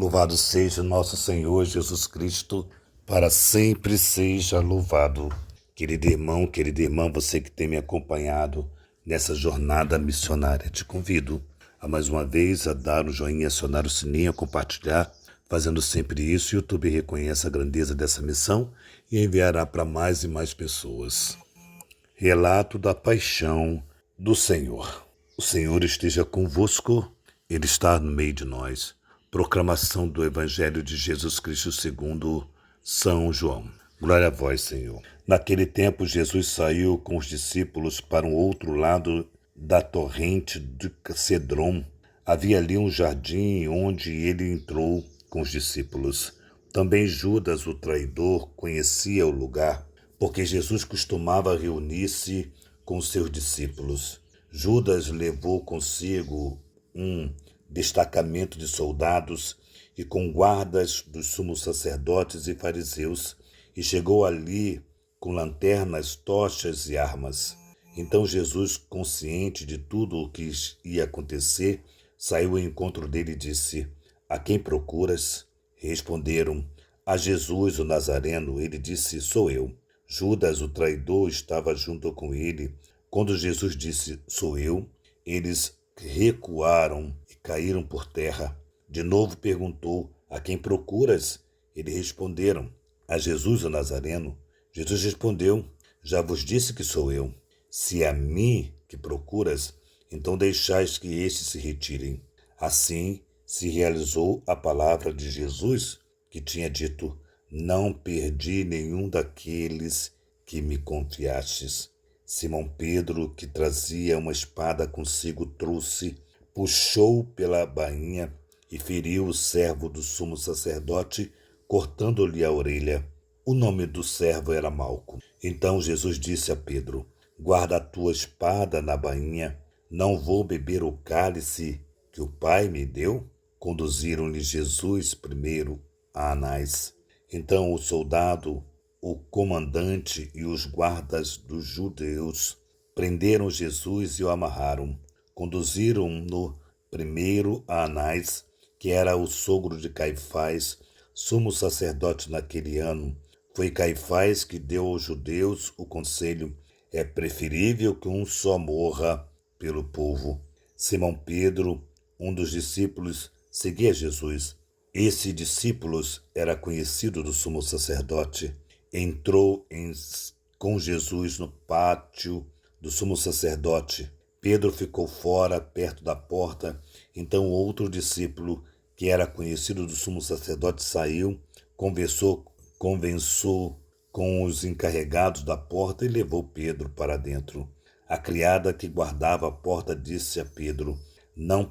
Louvado seja nosso Senhor Jesus Cristo, para sempre seja louvado. Querido irmão, querida irmã, você que tem me acompanhado nessa jornada missionária, te convido a mais uma vez a dar um joinha, acionar o sininho, a compartilhar. Fazendo sempre isso, o YouTube reconhece a grandeza dessa missão e enviará para mais e mais pessoas. Relato da paixão do Senhor. O Senhor esteja convosco, Ele está no meio de nós. Proclamação do Evangelho de Jesus Cristo segundo São João. Glória a vós, Senhor. Naquele tempo, Jesus saiu com os discípulos para um outro lado da torrente de Cedron. Havia ali um jardim onde ele entrou com os discípulos. Também Judas, o traidor, conhecia o lugar, porque Jesus costumava reunir-se com seus discípulos. Judas levou consigo um destacamento de soldados e com guardas dos sumos sacerdotes e fariseus, e chegou ali com lanternas, tochas e armas. Então Jesus, consciente de tudo o que ia acontecer, saiu ao encontro dele e disse: "A quem procuras?" Responderam: "A Jesus, o Nazareno." Ele disse: "Sou eu." Judas, o traidor, estava junto com ele. Quando Jesus disse: "Sou eu," eles recuaram e caíram por terra. De novo perguntou: "A quem procuras?" Eles responderam: "A Jesus, o Nazareno." Jesus respondeu: "Já vos disse que sou eu. Se é a mim que procuras, então deixais que estes se retirem." Assim se realizou a palavra de Jesus, que tinha dito: "Não perdi nenhum daqueles que me confiastes." Simão Pedro, que trazia uma espada consigo, trouxe, puxou pela bainha e feriu o servo do sumo sacerdote, cortando-lhe a orelha. O nome do servo era Malco. Então Jesus disse a Pedro: "Guarda a tua espada na bainha. Não vou beber o cálice que o Pai me deu?" Conduziram-lhe Jesus primeiro a Anás. Então o soldado, o comandante e os guardas dos judeus prenderam Jesus e o amarraram. Conduziram-no primeiro a Anás, que era o sogro de Caifás, sumo sacerdote naquele ano. Foi Caifás que deu aos judeus o conselho: "É preferível que um só morra pelo povo." Simão Pedro, um dos discípulos, seguia Jesus. Esse discípulo era conhecido do sumo sacerdote. Entrou com Jesus no pátio do sumo sacerdote. Pedro ficou fora, perto da porta. Então outro discípulo, que era conhecido do sumo sacerdote, saiu, conversou com os encarregados da porta e levou Pedro para dentro. A criada que guardava a porta disse a Pedro: "Não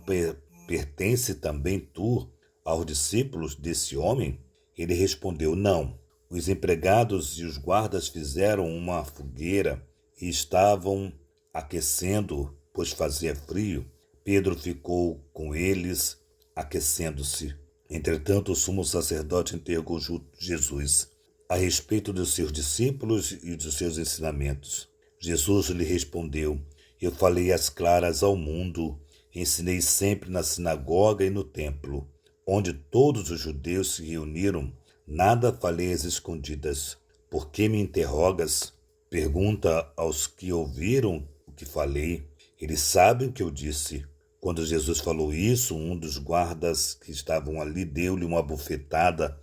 pertence também tu aos discípulos desse homem?" Ele respondeu: "Não." Os empregados e os guardas fizeram uma fogueira e estavam aquecendo, pois fazia frio. Pedro ficou com eles, aquecendo-se. Entretanto, o sumo sacerdote interrogou Jesus a respeito dos seus discípulos e dos seus ensinamentos. Jesus lhe respondeu: "Eu falei às claras ao mundo, ensinei sempre na sinagoga e no templo, onde todos os judeus se reuniram. Nada falei às escondidas. Por que me interrogas? Pergunta aos que ouviram o que falei. Eles sabem o que eu disse." Quando Jesus falou isso, um dos guardas que estavam ali deu-lhe uma bufetada,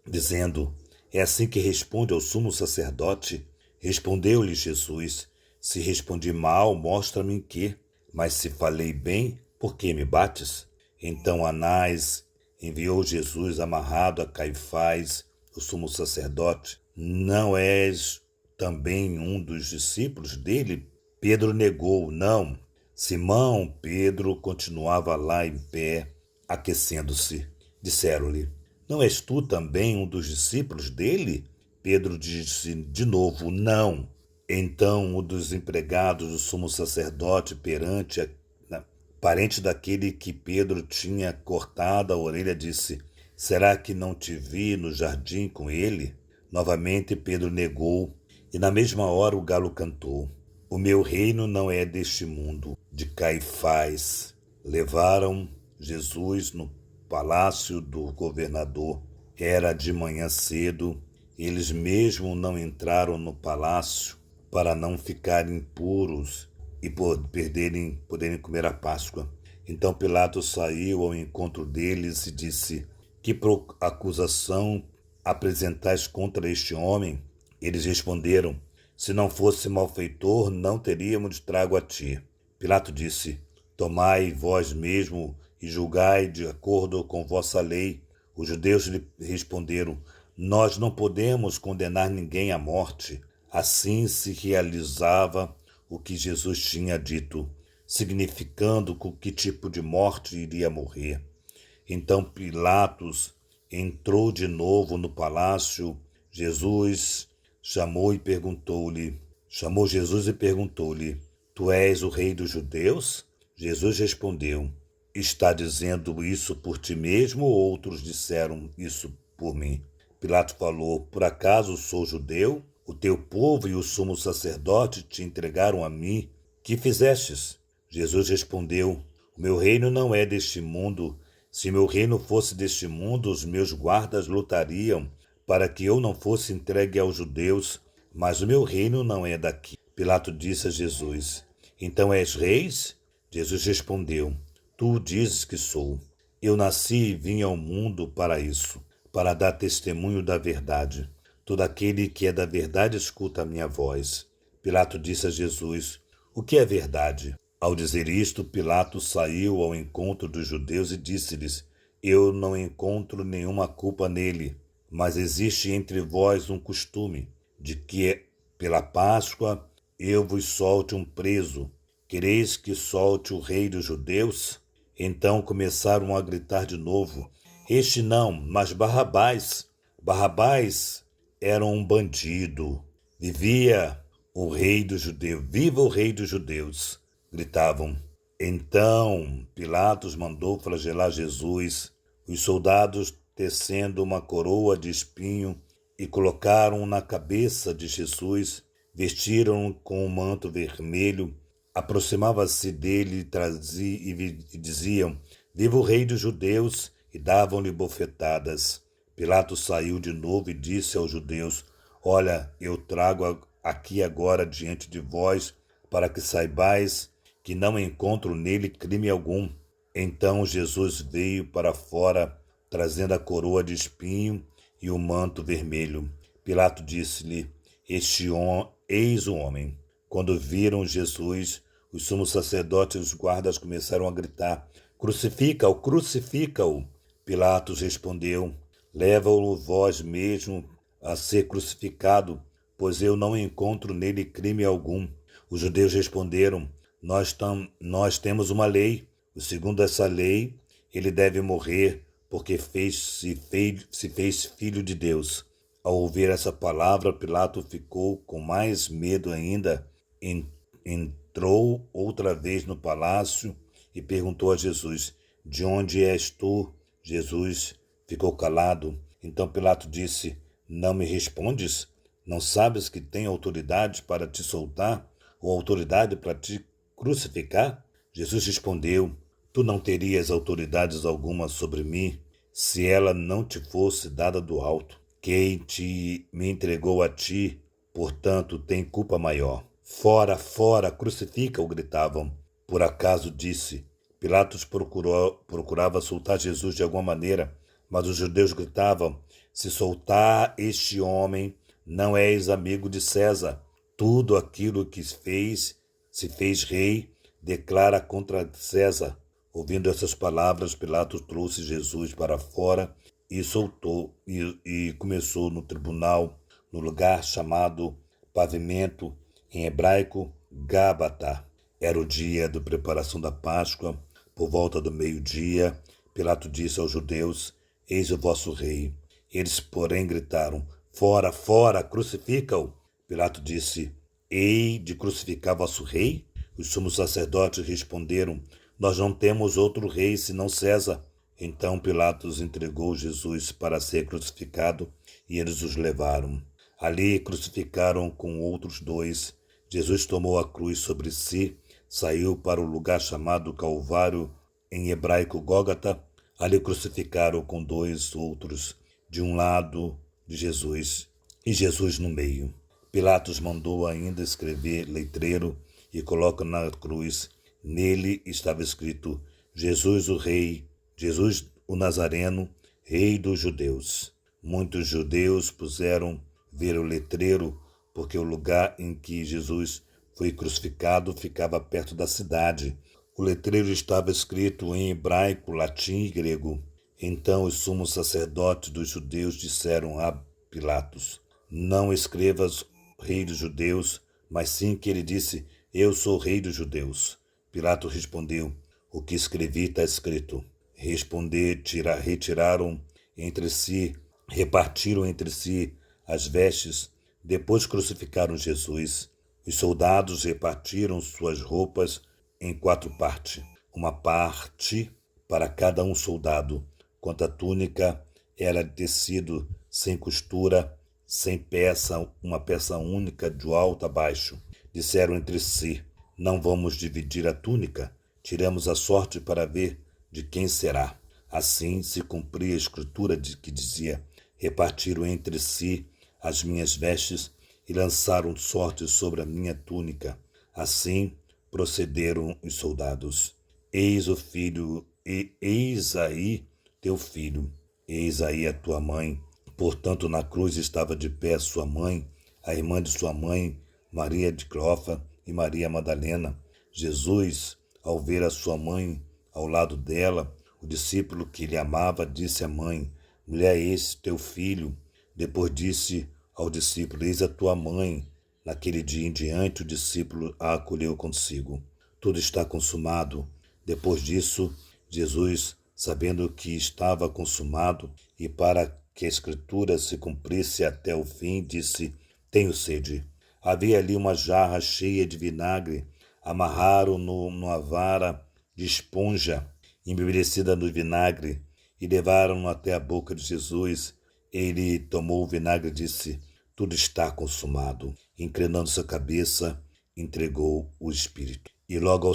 dizendo: "É assim que responde ao sumo sacerdote?" Respondeu-lhe Jesus: "Se respondi mal, mostra-me em quê. Mas se falei bem, por que me bates?" Então Anás enviou Jesus amarrado a Caifás, o sumo sacerdote. "Não és também um dos discípulos dele?" Pedro negou: "Não." Simão Pedro continuava lá em pé, aquecendo-se. Disseram-lhe: "Não és tu também um dos discípulos dele?" Pedro disse de novo: "Não." Então um dos empregados do sumo sacerdote, parente daquele que Pedro tinha cortado a orelha, disse: "Será que não te vi no jardim com ele?" Novamente Pedro negou, e na mesma hora o galo cantou. "O meu reino não é deste mundo." De Caifás levaram Jesus palácio do governador. Era de manhã cedo, eles mesmo não entraram no palácio para não ficarem impuros e poderem comer a Páscoa. Então Pilatos saiu ao encontro deles e disse: Que acusação apresentais contra este homem? Eles responderam: Se não fosse malfeitor, não teríamos trago a ti. Pilato disse: Tomai vós mesmo e julgai de acordo com vossa lei. Os judeus lhe responderam: Nós não podemos condenar ninguém à morte. Assim se realizava o que Jesus tinha dito, significando com que tipo de morte iria morrer. Então Pilatos entrou de novo no palácio. Chamou Jesus e perguntou-lhe: Tu és o rei dos judeus? Jesus respondeu: Está dizendo isso por ti mesmo ou outros disseram isso por mim? Pilatos falou: Por acaso sou judeu? O teu povo e o sumo sacerdote te entregaram a mim. Que fizestes? Jesus respondeu: O meu reino não é deste mundo. Se meu reino fosse deste mundo, os meus guardas lutariam para que eu não fosse entregue aos judeus, mas o meu reino não é daqui. Pilato disse a Jesus: Então és reis? Jesus respondeu: Tu dizes que sou. Eu nasci e vim ao mundo para isso, para dar testemunho da verdade. Todo aquele que é da verdade escuta a minha voz. Pilato disse a Jesus: O que é verdade? Ao dizer isto, Pilato saiu ao encontro dos judeus e disse-lhes: Eu não encontro nenhuma culpa nele, mas existe entre vós um costume de que, pela Páscoa, eu vos solte um preso. Quereis que solte o rei dos judeus? Então começaram a gritar de novo: Este não, mas Barrabás. Barrabás era um bandido. Vivia o rei dos judeus. Viva o rei dos judeus! Gritavam. Então Pilatos mandou flagelar Jesus. Os soldados, tecendo uma coroa de espinho, e colocaram na cabeça de Jesus, vestiram-no com um manto vermelho, aproximava-se dele e diziam: Viva o rei dos judeus! E davam-lhe bofetadas. Pilatos saiu de novo e disse aos judeus: Olha, eu trago aqui agora diante de vós, para que saibais que não encontro nele crime algum. Então Jesus veio para fora, trazendo a coroa de espinho e o manto vermelho. Pilato disse-lhe: Eis o homem. Quando viram Jesus, os sumos sacerdotes e os guardas começaram a gritar: Crucifica-o, crucifica-o! Pilatos respondeu: Leva-o vós mesmo a ser crucificado, pois eu não encontro nele crime algum. Os judeus responderam: Nós temos uma lei. Segundo essa lei, ele deve morrer, porque se fez filho de Deus. Ao ouvir essa palavra, Pilato ficou com mais medo ainda. Entrou outra vez no palácio e perguntou a Jesus: De onde és tu? Jesus ficou calado. Então Pilato disse: Não me respondes? Não sabes que tenho autoridade para te soltar ou autoridade para te crucificar? Jesus respondeu: Tu não terias autoridades alguma sobre mim se ela não te fosse dada do alto. Quem me entregou a ti, portanto, tem culpa maior. Fora, fora, crucifica-o, gritavam. Por acaso disse. Pilatos procurava soltar Jesus de alguma maneira, mas os judeus gritavam: Se soltar este homem, não és amigo de César. Tudo aquilo que se fez rei, declara contra César. Ouvindo essas palavras, Pilatos trouxe Jesus para fora e soltou e começou no tribunal, no lugar chamado Pavimento, em hebraico Gábata. Era o dia da preparação da Páscoa. Por volta do meio-dia, Pilato disse aos judeus: Eis o vosso rei. Eles, porém, gritaram: Fora, fora, crucifica-o. Pilato disse: Hei de crucificar vosso rei? Os sumos sacerdotes responderam: Nós não temos outro rei senão César. Então Pilatos entregou Jesus para ser crucificado e eles os levaram. Ali crucificaram com outros dois. Jesus tomou a cruz sobre si, saiu para o lugar chamado Calvário, em hebraico Gólgota. Ali crucificaram com 2 outros, de um lado de Jesus e Jesus no meio. Pilatos mandou ainda escrever letreiro e coloca na cruz. Nele estava escrito: Jesus o Rei, Jesus o Nazareno, Rei dos Judeus. Muitos judeus puseram ver o letreiro, porque o lugar em que Jesus foi crucificado ficava perto da cidade. O letreiro estava escrito em hebraico, latim e grego. Então os sumos sacerdotes dos judeus disseram a Pilatos: não escrevas Rei dos Judeus, mas sim que ele disse: eu sou Rei dos Judeus. Pilatos respondeu: o que escrevi está escrito. Repartiram entre si as vestes, depois crucificaram Jesus. Os soldados repartiram suas roupas em 4 partes, uma parte para cada um soldado. Quanto à túnica, era de tecido sem costura, sem peça, uma peça única de alto a baixo. Disseram entre si: não vamos dividir a túnica, tiramos a sorte para ver de quem será. Assim se cumpria a escritura que dizia: repartiram entre si as minhas vestes e lançaram sorte sobre a minha túnica. Assim procederam os soldados. Eis o filho, eis aí teu filho, eis aí a tua mãe. Portanto, na cruz estava de pé sua mãe, a irmã de sua mãe, Maria de Clofa e Maria Madalena. Jesus, ao ver a sua mãe ao lado dela, o discípulo que lhe amava disse à mãe: mulher, esse teu filho. Depois disse ao discípulo: eis a tua mãe. Naquele dia em diante, o discípulo a acolheu consigo. Tudo está consumado. Depois disso, Jesus, sabendo que estava consumado e para que a escritura se cumprisse até o fim, disse: tenho sede. Havia ali uma jarra cheia de vinagre. Amarraram-no numa vara de esponja embebedecida no vinagre e levaram-no até a boca de Jesus. Ele tomou o vinagre e disse: tudo está consumado. Inclinando sua cabeça, entregou o espírito. E logo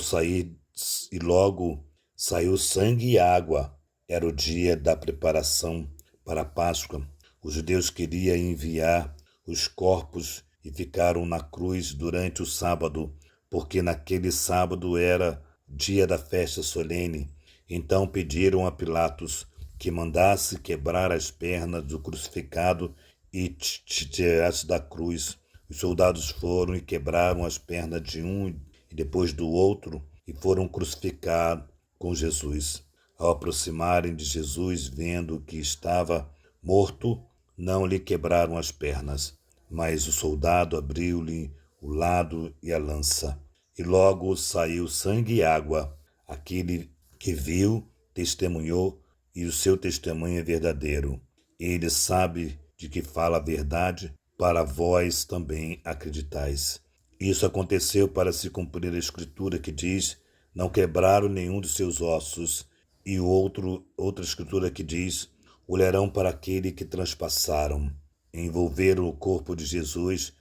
saiu sangue e água. Era o dia da preparação para a Páscoa. Os judeus queriam enviar os corpos e ficaram na cruz durante o sábado, porque naquele sábado era dia da festa solene. Então pediram a Pilatos que mandasse quebrar as pernas do crucificado e tirasse da cruz. Os soldados foram e quebraram as pernas de um e depois do outro e foram crucificar com Jesus. Ao aproximarem de Jesus, vendo que estava morto, não lhe quebraram as pernas, mas o soldado abriu-lhe o lado e a lança. E logo saiu sangue e água. Aquele que viu testemunhou, e o seu testemunho é verdadeiro. Ele sabe de que fala a verdade, para vós também acreditais. Isso aconteceu para se cumprir a escritura que diz: não quebraram nenhum de seus ossos, e outra escritura que diz: olharão para aquele que transpassaram. Envolveram o corpo de Jesus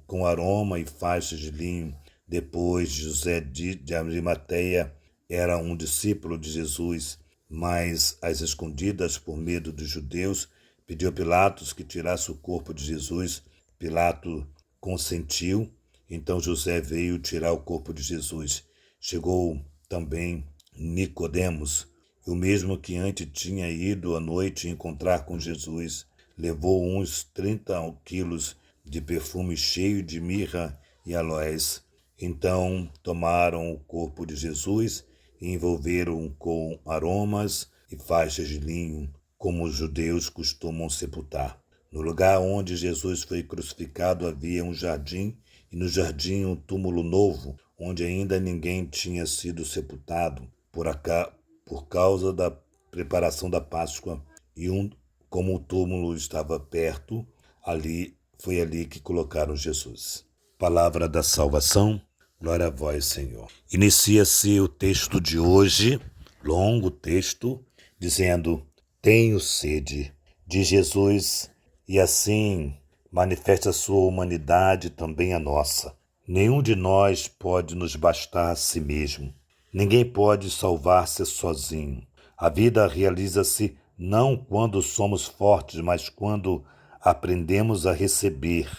com aroma e faixas de linho. Depois, José de Arimateia era um discípulo de Jesus, mas às escondidas, por medo dos judeus, pediu a Pilatos que tirasse o corpo de Jesus. Pilatos consentiu. Então José veio tirar o corpo de Jesus. Chegou também Nicodemos, o mesmo que antes tinha ido à noite encontrar com Jesus. Levou uns 30 quilos de perfume cheio de mirra e aloés. Então tomaram o corpo de Jesus e envolveram com aromas e faixas de linho, como os judeus costumam sepultar. No lugar onde Jesus foi crucificado havia um jardim, e no jardim um túmulo novo, onde ainda ninguém tinha sido sepultado, por causa da preparação da Páscoa. Como o túmulo estava perto, foi ali que colocaram Jesus. Palavra da salvação, glória a vós, Senhor. Inicia-se o texto de hoje, longo texto, dizendo: tenho sede de Jesus, e assim manifesta a sua humanidade também a nossa. Nenhum de nós pode nos bastar a si mesmo. Ninguém pode salvar-se sozinho. A vida realiza-se não quando somos fortes, mas quando aprendemos a receber.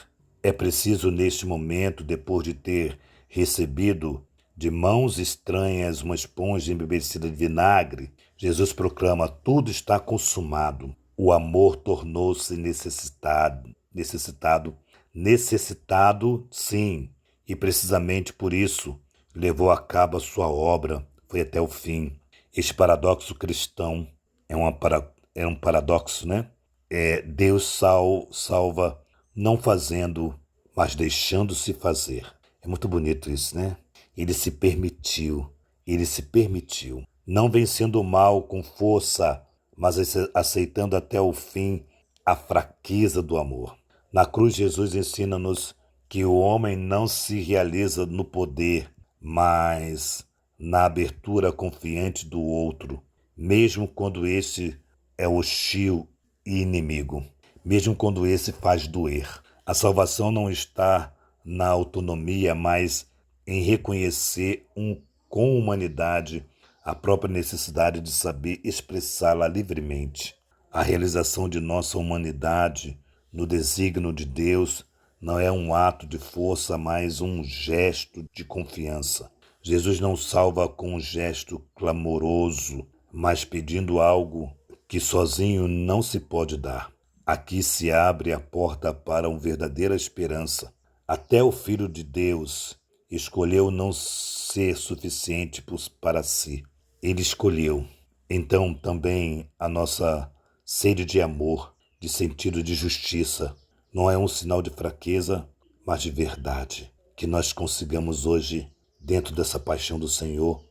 É preciso, neste momento, depois de ter recebido de mãos estranhas uma esponja embebecida de vinagre, Jesus proclama: tudo está consumado. O amor tornou-se necessitado, sim, e precisamente por isso levou a cabo a sua obra, foi até o fim. Este paradoxo cristão é um paradoxo, né? Deus salva não fazendo, mas deixando-se fazer. É muito bonito isso, né? Ele se permitiu, não vencendo o mal com força, mas aceitando até o fim a fraqueza do amor. Na cruz, Jesus ensina-nos que o homem não se realiza no poder, mas na abertura confiante do outro, mesmo quando este é hostil e inimigo, mesmo quando esse faz doer. A salvação não está na autonomia, mas em reconhecer com humanidade a própria necessidade de saber expressá-la livremente. A realização de nossa humanidade no desígnio de Deus não é um ato de força, mas um gesto de confiança. Jesus não salva com um gesto clamoroso, mas pedindo algo que sozinho não se pode dar. Aqui se abre a porta para uma verdadeira esperança. Até o Filho de Deus escolheu não ser suficiente para si. Ele escolheu. Então também a nossa sede de amor, de sentido de justiça, não é um sinal de fraqueza, mas de verdade. Que nós consigamos hoje, dentro dessa paixão do Senhor,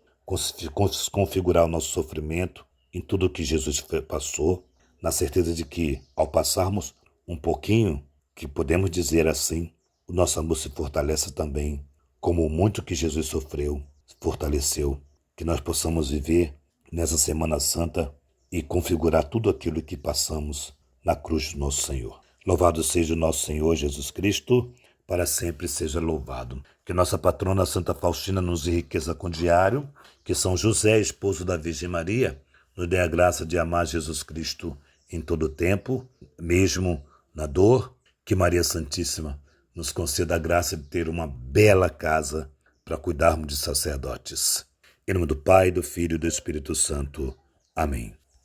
configurar o nosso sofrimento em tudo o que Jesus passou, na certeza de que, ao passarmos um pouquinho, que podemos dizer assim, o nosso amor se fortalece também, como o muito que Jesus sofreu, se fortaleceu. Que nós possamos viver nessa Semana Santa e configurar tudo aquilo que passamos na cruz do nosso Senhor. Louvado seja o nosso Senhor Jesus Cristo, para sempre seja louvado. Que nossa patrona Santa Faustina nos enriqueça com diário, que São José, esposo da Virgem Maria, nos dê a graça de amar Jesus Cristo em todo o tempo, mesmo na dor. Que Maria Santíssima nos conceda a graça de ter uma bela casa para cuidarmos de sacerdotes. Em nome do Pai, do Filho e do Espírito Santo. Amém.